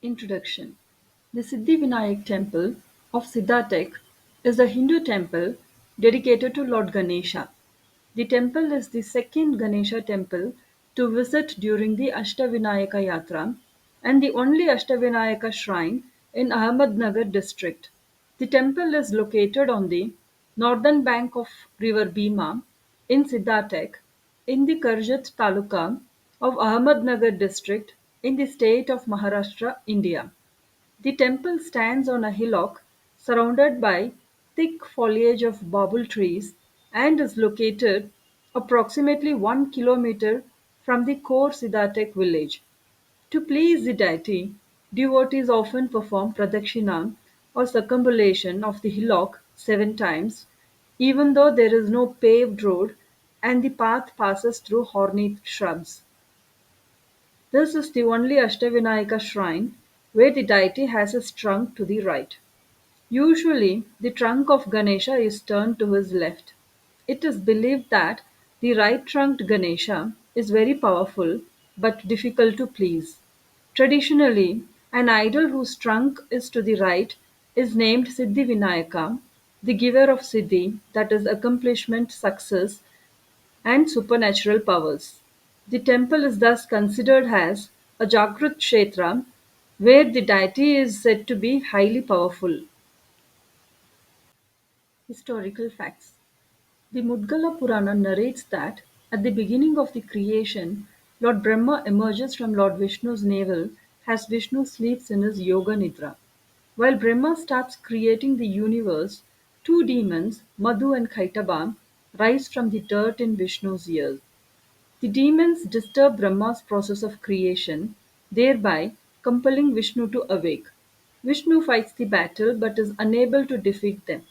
Introduction. The Siddhivinayak Temple of Siddhatek is a Hindu temple dedicated to Lord Ganesha. The temple is the second Ganesha temple to visit during the Ashtavinayaka Yatra and the only Ashtavinayaka shrine in Ahmednagar district. The temple is located on the northern bank of river Bhima in Siddhatek in the Karjat Taluka of Ahmednagar district in the state of Maharashtra, India. The temple stands on a hillock surrounded by thick foliage of babul trees and is located approximately 1 kilometer from the core Siddhatek village. To please the deity, devotees often perform pradakshina or circumambulation of the hillock 7 times, even though there is no paved road and the path passes through ornate shrubs. This is the only Ashtavinayaka shrine where the deity has his trunk to the right. Usually, the trunk of Ganesha is turned to his left. It is believed that the right trunked Ganesha is very powerful but difficult to please. Traditionally, an idol whose trunk is to the right is named Siddhivinayaka, the giver of Siddhi, that is, accomplishment, success, and supernatural powers. The temple is thus considered as a Jagrat Kshetra where the deity is said to be highly powerful. Historical facts. The Mudgala Purana narrates that at the beginning of the creation, Lord Brahma emerges from Lord Vishnu's navel as Vishnu sleeps in his Yoga Nidra. While Brahma starts creating the universe, two demons, Madhu and Kaitaba, rise from the dirt in Vishnu's ears. The demons disturb Brahma's process of creation, thereby compelling Vishnu to awake. Vishnu fights the battle but is unable to defeat them.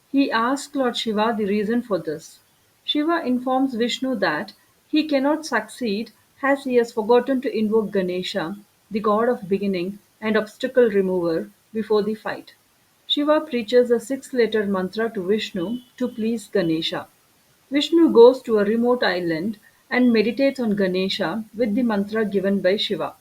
He asks Lord Shiva the reason for this. Shiva informs Vishnu that he cannot succeed as he has forgotten to invoke Ganesha, the god of beginning and obstacle remover, before the fight. Shiva preaches a 6 letter mantra to Vishnu to please Ganesha. Vishnu goes to a remote island and meditates on Ganesha with the mantra given by Shiva.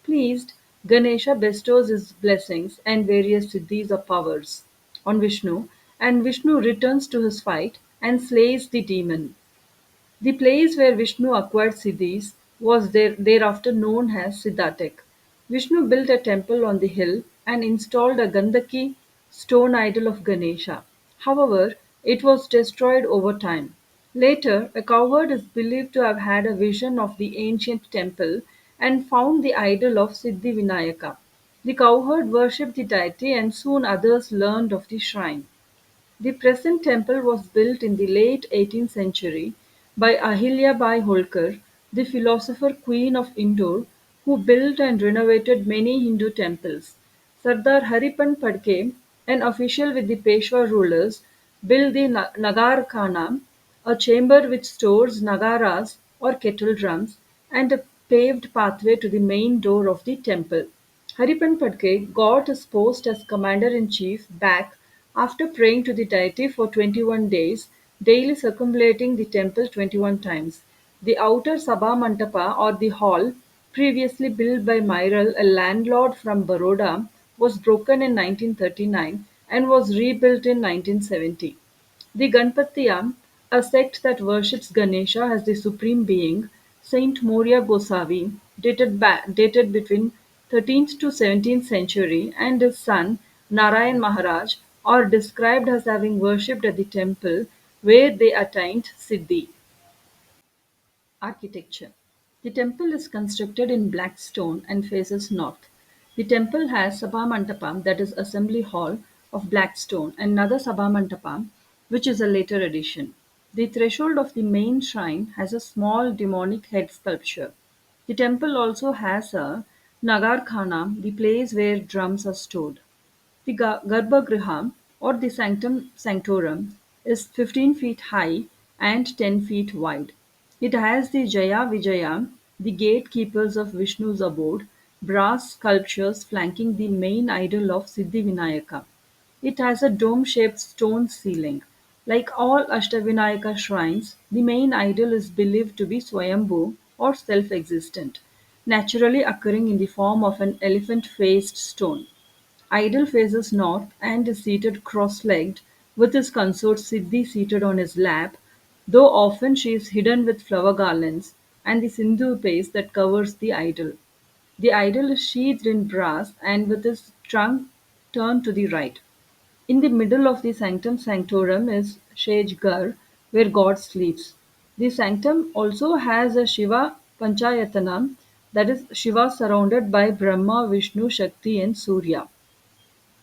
Pleased, Ganesha bestows his blessings and various siddhis or powers on Vishnu, and Vishnu returns to his fight and slays the demon. The place where Vishnu acquired siddhis was thereafter known as Siddhatek. Vishnu built a temple on the hill and installed a Gandaki stone idol of Ganesha. However, it was destroyed over time. Later, a cowherd is believed to have had a vision of the ancient temple and found the idol of Siddhivinayaka. The cowherd worshipped the deity and soon others learned of the shrine. The present temple was built in the late 18th century by Ahilya Bai Holkar, the philosopher queen of Indore, who built and renovated many Hindu temples. Sardar Haripan Padke, an official with the Peshwa rulers, built the Nagar Khana, a chamber which stores nagaras or kettle drums, and a paved pathway to the main door of the temple. Haripan Padke got his post as commander-in-chief back after praying to the deity for 21 days, daily circumambulating the temple 21 times. The outer Sabha Mantapa or the hall, previously built by Myral, a landlord from Baroda, was broken in 1939 and was rebuilt in 1970. The Ganpatiyam, a sect that worships Ganesha as the supreme being, Saint Moria Gosavi, dated between 13th to 17th century, and his son Narayan Maharaj are described as having worshipped at the temple where they attained Siddhi. Architecture. The temple is constructed in black stone and faces north. The temple has Sabhamantapam, that is assembly hall, of black stone, and another Sabhamantapam, which is a later addition. The threshold of the main shrine has a small demonic head sculpture. The temple also has a Nagarkhana, the place where drums are stored. The Garbhagriha, or the Sanctum Sanctorum, is 15 feet high and 10 feet wide. It has the Jaya Vijaya, the gatekeepers of Vishnu's abode, brass sculptures flanking the main idol of Siddhivinayaka. It has a dome-shaped stone ceiling. Like all Ashtavinayaka shrines, the main idol is believed to be Swayambhu or self-existent. naturally occurring in the form of an elephant-faced stone. Idol faces north and is seated cross-legged, with his consort Siddhi seated on his lap, though often she is hidden with flower garlands and the sindoor paste that covers the idol. The idol is sheathed in brass and with his trunk turned to the right. In the middle of the sanctum sanctorum is Shejgarh, where God sleeps. The sanctum also has a Shiva Panchayatana, that is, Shiva surrounded by Brahma, Vishnu, Shakti, and Surya.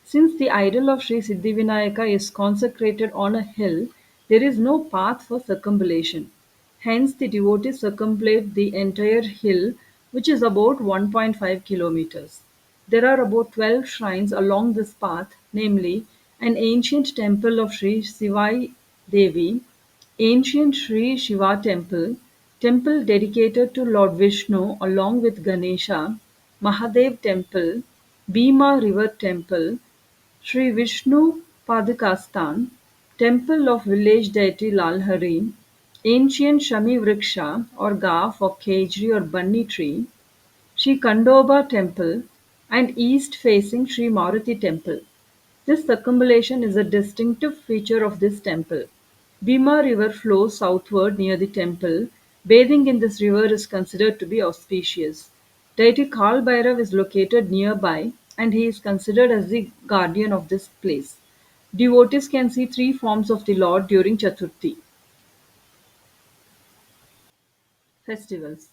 Since the idol of Sri Siddhivinayaka is consecrated on a hill, there is no path for circumambulation. Hence, the devotees circumambulate the entire hill, which is about 1.5 kilometers. There are about 12 shrines along this path, namely an ancient temple of Sri Sivai Devi, ancient Sri Shiva temple, temple dedicated to Lord Vishnu along with Ganesha, Mahadev temple, Bhima river temple, Sri Vishnu Padakasthan, temple of village deity Lalhari, ancient Shami Vriksha or Gaf or Khejri or Banni tree, Sri Khandoba temple, and east-facing Sri Maruti temple. This circumambulation is a distinctive feature of this temple. Bhima river flows southward near the temple. Bathing in this river is considered to be auspicious. Deity Kal Bhairav is located nearby and he is considered as the guardian of this place. Devotees can see three forms of the Lord during Chaturthi. Festivals.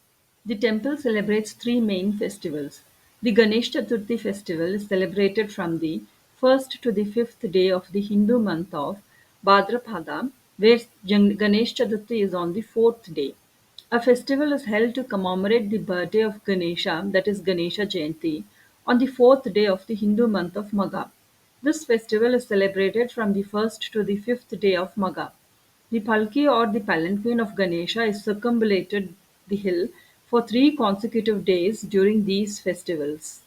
The temple celebrates three main festivals. The Ganesh Chaturthi festival is celebrated from the first to the fifth day of the Hindu month of Bhadrapada, where Ganesh Chaturthi is on the fourth day. A festival is held to commemorate the birthday of Ganesha, that is Ganesha Jayanti, on the fourth day of the Hindu month of Magha. This festival is celebrated from the first to the fifth day of Magha. The palki or the palanquin of Ganesha is circumambulated the hill for 3 consecutive days during these festivals.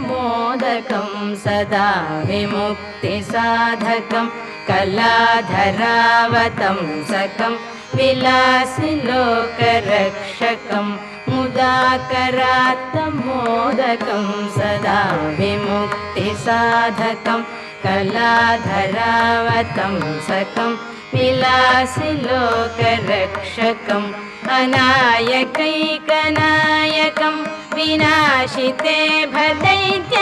मुदाकरात्तमोदकं सदा विमुक्तिसाधकं कलाधरावतंसकं विलासिलोकरक्षकं मुदाकरात्तमोदकं सदा विमुक्तिसाधकं कलाधरावतंसकं विलासिलोकरक्षकम् अनायकैकनायकं विनाशिते भदैत्य